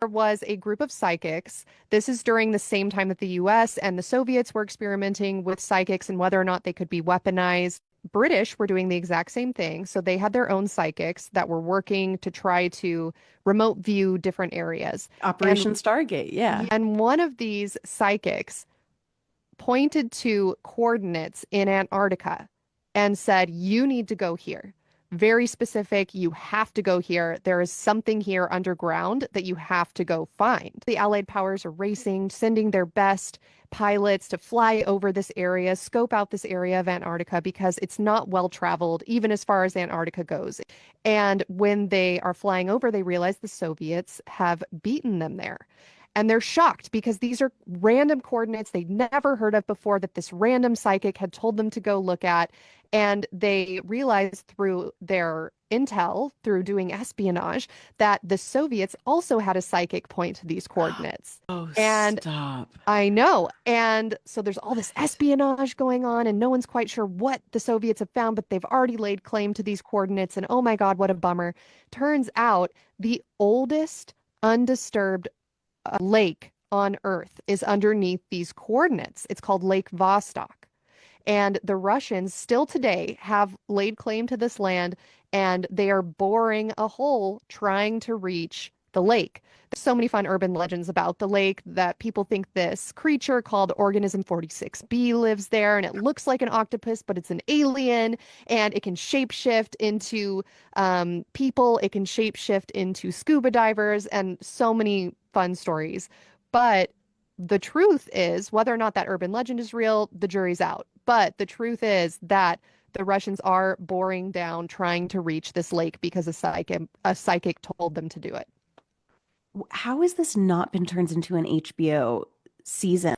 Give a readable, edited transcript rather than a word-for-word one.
There was a group of psychics. This is during the same time that the US and the Soviets were experimenting with psychics and whether or not they could be weaponized. British were doing the exact same thing. So they had their own psychics that were working to try to remote view different areas. And Operation Stargate, yeah. and one of these psychics pointed to coordinates in Antarctica and said, "You need to go here." Very specific, you have to go here. There is something here underground that you have to go find. The Allied powers are racing, sending their best pilots to fly over this area, scope out this area of Antarctica because it's not well traveled, even as far as Antarctica goes. And when they are flying over, they realize the Soviets have beaten them there. And they're shocked because these are random coordinates they'd never heard of before that this random psychic had told them to go look at. And they realized through their intel, through doing espionage, that the Soviets also had a psychic point to these coordinates. Oh, And stop. I know. And so there's all this espionage going on, and no one's quite sure what the Soviets have found, but they've already laid claim to these coordinates. And oh my God, what a bummer. Turns out the oldest undisturbed lake on Earth is underneath these coordinates. It's called Lake Vostok. And the Russians still today have laid claim to this land and they are boring a hole trying to reach the lake. There's so many fun urban legends about the lake that people think this creature called Organism 46B lives there and it looks like an octopus, but it's an alien and it can shapeshift into people, it can shapeshift into scuba divers, and so many fun stories. But the truth is, whether or not that urban legend is real, the jury's out. But the truth is that the Russians are boring down trying to reach this lake because a psychic told them to do it. How has this not been turned into an HBO season?